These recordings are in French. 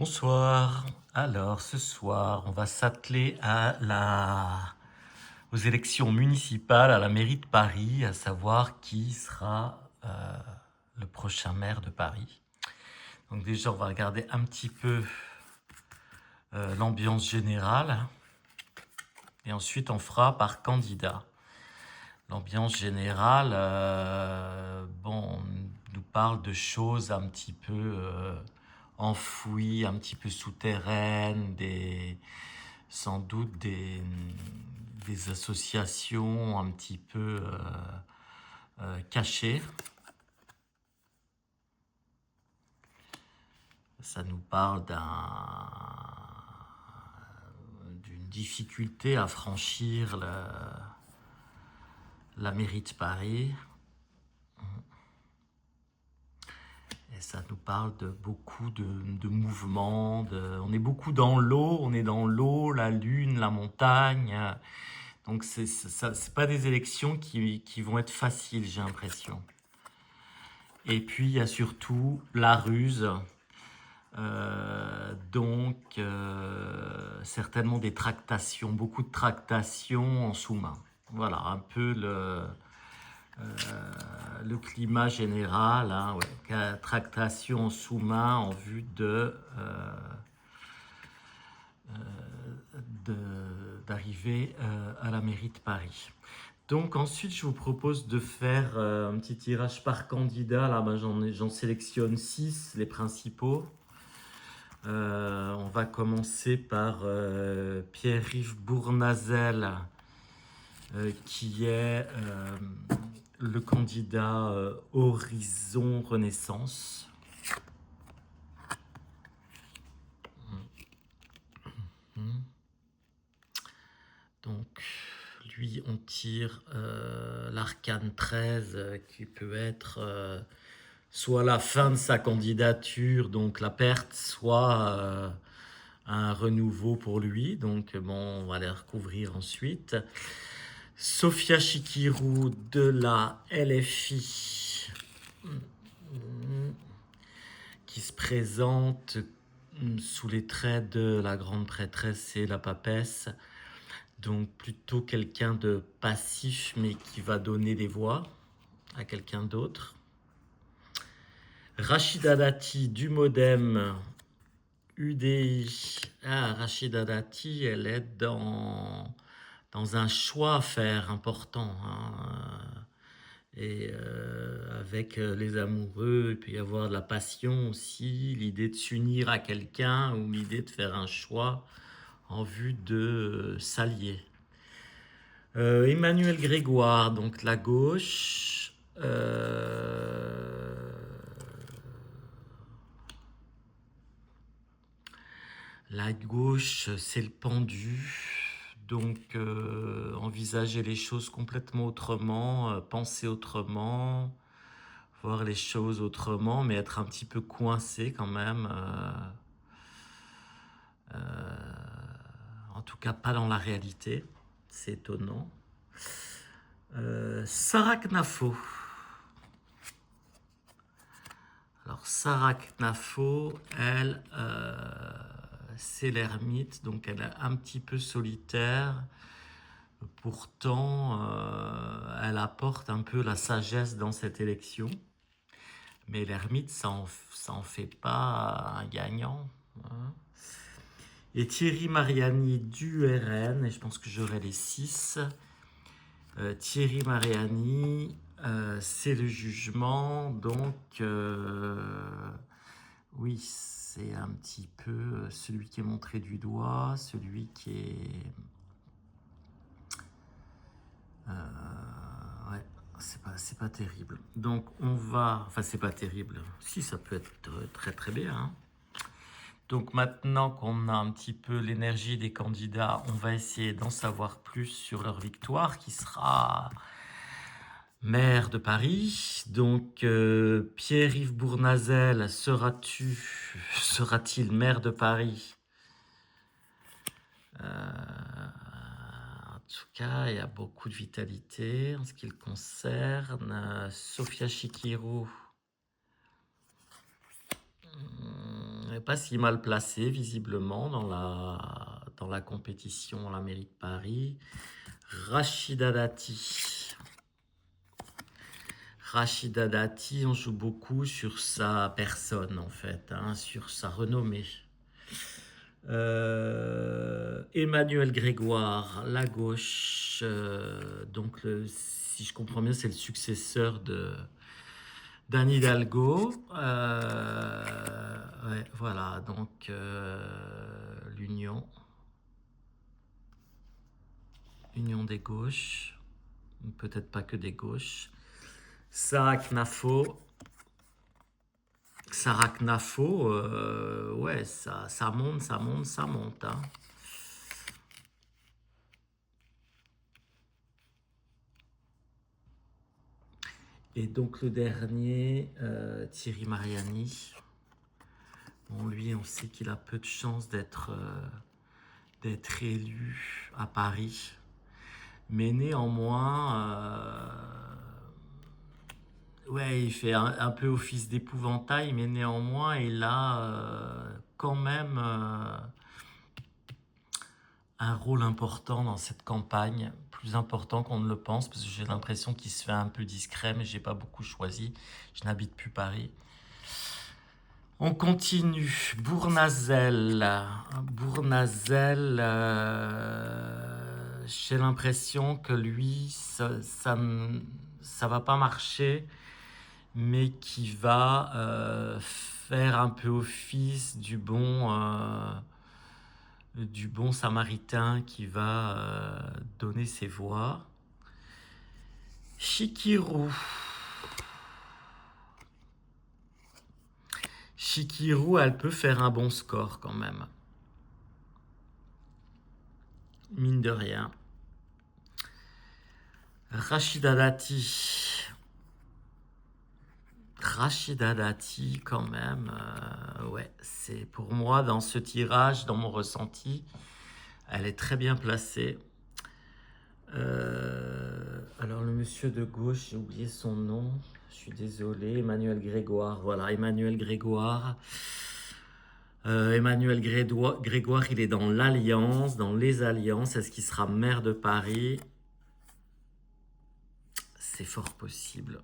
Bonsoir. Alors, ce soir, on va s'atteler aux élections municipales à la mairie de Paris, à savoir qui sera le prochain maire de Paris. Donc déjà, on va regarder un petit peu l'ambiance générale et ensuite on fera par candidat. L'ambiance générale, on nous parle de choses un petit peu enfouies, un petit peu souterraines, sans doute des associations un petit peu cachées. Ça nous parle d'une difficulté à franchir la mairie de Paris. Et ça nous parle de beaucoup de mouvements. On est beaucoup dans l'eau, la lune, la montagne. Donc c'est pas des élections qui vont être faciles, j'ai l'impression. Et puis il y a surtout la ruse. Certainement des tractations, beaucoup de tractations en sous-main. Voilà, un peu le climat général, hein, ouais. Tractation en sous-main en vue d'arriver à la mairie de Paris. Donc ensuite, je vous propose de faire un petit tirage par candidat. Là, j'en sélectionne 6, les principaux. On va commencer par Pierre-Yves Bournazel, qui est le candidat Horizon Renaissance. Donc, lui, on tire l'arcane 13, qui peut être soit la fin de sa candidature, donc la perte, soit un renouveau pour lui. Donc, bon, on va les recouvrir ensuite. Sophia Chikirou de la LFI, qui se présente sous les traits de la grande prêtresse et la papesse. Donc plutôt quelqu'un de passif, mais qui va donner des voix à quelqu'un d'autre. Rachida Dati du Modem UDI. Ah, Rachida Dati, elle est dans un choix à faire important, hein. Et avec les amoureux, il peut y avoir de la passion aussi, l'idée de s'unir à quelqu'un ou l'idée de faire un choix en vue de s'allier. Emmanuel Grégoire, donc la gauche. La gauche, c'est le pendu. Donc, envisager les choses complètement autrement, penser autrement, voir les choses autrement, mais être un petit peu coincé quand même. En tout cas, pas dans la réalité. C'est étonnant. Sarah Knafo. Alors, Sarah Knafo, elle, c'est l'ermite, donc elle est un petit peu solitaire. Pourtant, elle apporte un peu la sagesse dans cette élection. Mais l'ermite, ça en fait pas un gagnant, hein. Et Thierry Mariani du RN, et je pense que j'aurai les 6. Thierry Mariani, c'est le jugement, donc oui, c'est un petit peu celui qui est montré du doigt, celui qui est... ouais, c'est pas terrible. Donc on va... Enfin, c'est pas terrible. Si, ça peut être très très bien, hein. Donc maintenant qu'on a un petit peu l'énergie des candidats, on va essayer d'en savoir plus sur leur victoire, qui sera maire de Paris. Donc Pierre-Yves Bournazel, sera-t-il maire de Paris? En tout cas, il y a beaucoup de vitalité en ce qui le concerne. Sophia Chikirou, pas si mal placée visiblement dans la compétition à la mairie de Paris. Rachida Dati. Rachida Dati, on joue beaucoup sur sa personne en fait, hein, sur sa renommée. Emmanuel Grégoire, la gauche, donc si je comprends bien, c'est le successeur d'Anne Hidalgo. Ouais, voilà, donc l'union des gauches, peut-être pas que des gauches. Sarah Knafo, ouais, ça monte, hein. Et donc le dernier, Thierry Mariani. Bon, lui, on sait qu'il a peu de chances d'être élu à Paris. Mais néanmoins, ouais, il fait un peu office d'épouvantail, mais néanmoins, il a quand même un rôle important dans cette campagne, plus important qu'on ne le pense, parce que j'ai l'impression qu'il se fait un peu discret, mais j'ai pas beaucoup choisi. Je n'habite plus Paris. On continue. Bournazel. Bournazel, j'ai l'impression que lui, ça va pas marcher, mais qui va faire un peu office du bon samaritain qui va donner ses voix. Chikirou. Chikirou, elle peut faire un bon score quand même. Mine de rien. Rachida Dati. Rachida Dati, quand même, ouais, c'est pour moi, dans ce tirage, dans mon ressenti, elle est très bien placée. Alors, le monsieur de gauche, j'ai oublié son nom, je suis désolé, Emmanuel Grégoire, voilà, Emmanuel Grégoire. Emmanuel Grégoire, il est dans l'Alliance, dans les Alliances. Est-ce qu'il sera maire de Paris? C'est fort possible.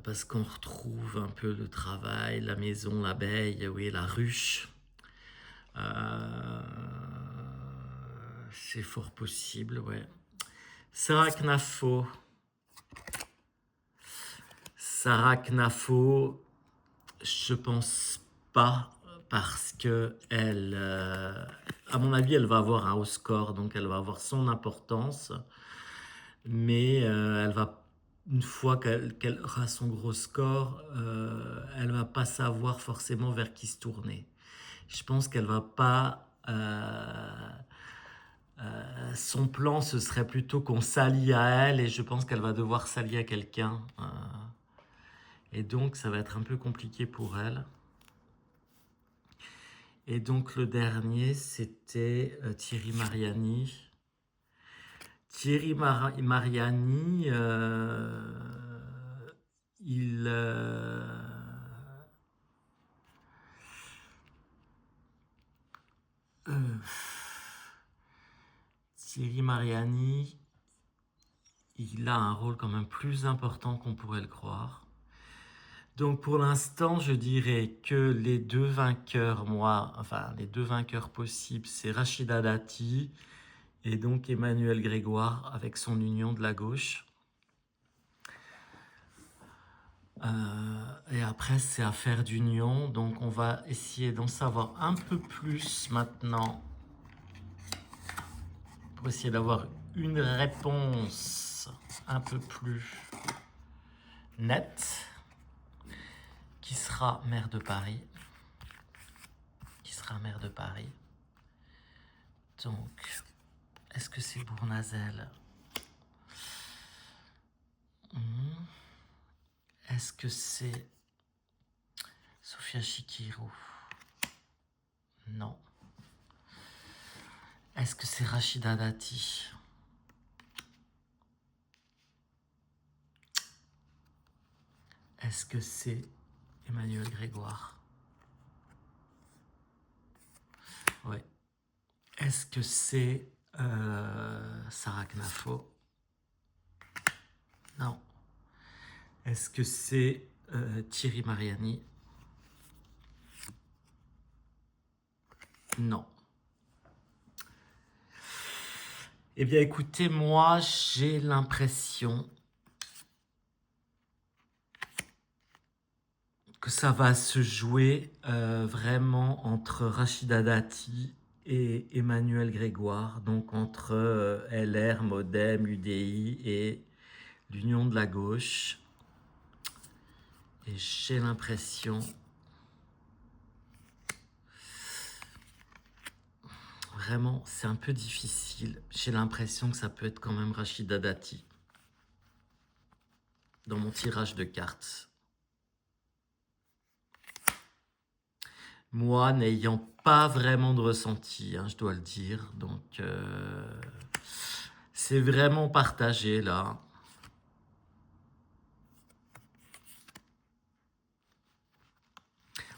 Parce qu'on retrouve un peu le travail, la maison, l'abeille, oui, la ruche. C'est fort possible, ouais. Sarah Knafo. Sarah Knafo, je pense pas, parce que elle, à mon avis, elle va avoir un haut score, donc elle va avoir son importance, mais elle va, une fois qu'elle aura son gros score, elle va pas savoir forcément vers qui se tourner. Je pense qu'elle va pas. Son plan, ce serait plutôt qu'on s'allie à elle, et je pense qu'elle va devoir s'allier à quelqu'un. Et donc, ça va être un peu compliqué pour elle. Et donc, le dernier, c'était Thierry Mariani. Thierry Mariani, il... Thierry Mariani, il a un rôle quand même plus important qu'on pourrait le croire. Donc pour l'instant, je dirais que les deux vainqueurs, les deux vainqueurs possibles, c'est Rachida Dati et donc Emmanuel Grégoire avec son union de la gauche. Et après, c'est affaire d'union. Donc on va essayer d'en savoir un peu plus maintenant pour essayer d'avoir une réponse un peu plus nette. Qui sera maire de Paris? Qui sera maire de Paris? Donc, est-ce que c'est Bournazel? Est-ce que c'est Sophia Chikirou? Non. Est-ce que c'est Rachida Dati? Est-ce que c'est Emmanuel Grégoire. Ouais. Est-ce que c'est Sarah Knafo? Non. Est-ce que c'est Thierry Mariani? Non. Eh bien, écoutez, moi, j'ai l'impression que ça va se jouer vraiment entre Rachida Dati et Emmanuel Grégoire, donc entre LR, Modem, UDI et l'Union de la gauche. Et j'ai l'impression, vraiment, c'est un peu difficile. J'ai l'impression que ça peut être quand même Rachida Dati dans mon tirage de cartes. Moi, n'ayant pas vraiment de ressenti, hein, je dois le dire, donc c'est vraiment partagé là.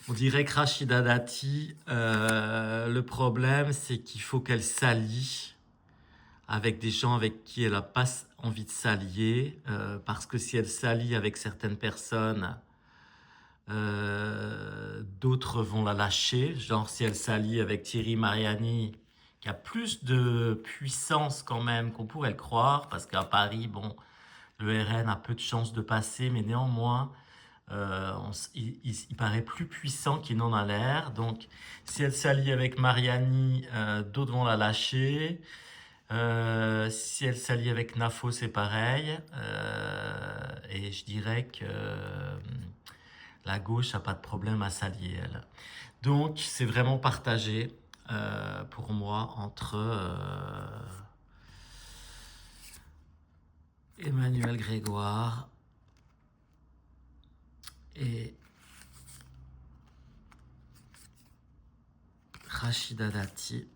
On dirait que Rachida Dati, le problème, c'est qu'il faut qu'elle s'allie avec des gens avec qui elle n'a pas envie de s'allier, parce que si elle s'allie avec certaines personnes, d'autres vont la lâcher. Genre si elle s'allie avec Thierry Mariani, qui a plus de puissance quand même qu'on pourrait le croire, parce qu'à Paris, bon, le RN a peu de chances de passer, mais néanmoins, il paraît plus puissant qu'il n'en a l'air. Donc, si elle s'allie avec Mariani, d'autres vont la lâcher. Si elle s'allie avec Nafo, c'est pareil. Et je dirais que la gauche n'a pas de problème à s'allier, elle. Donc, c'est vraiment partagé pour moi entre Emmanuel Grégoire et Rachida Dati.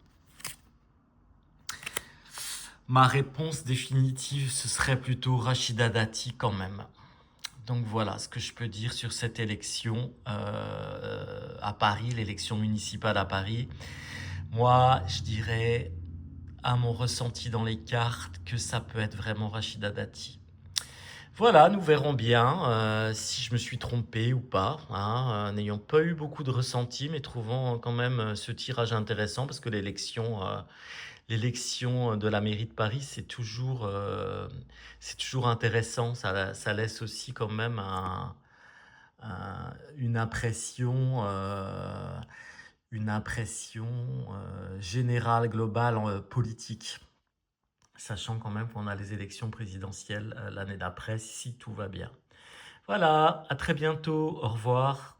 Ma réponse définitive, ce serait plutôt Rachida Dati quand même. Donc voilà ce que je peux dire sur cette élection à Paris, l'élection municipale à Paris. Moi, je dirais, à mon ressenti dans les cartes, que ça peut être vraiment Rachida Dati. Voilà, nous verrons bien si je me suis trompé ou pas, hein, n'ayant pas eu beaucoup de ressenti, mais trouvant quand même ce tirage intéressant, parce que l'élection de la mairie de Paris, c'est toujours intéressant, ça laisse aussi quand même une impression, générale, globale, politique. Sachant quand même qu'on a les élections présidentielles l'année d'après, si tout va bien. Voilà, à très bientôt, au revoir.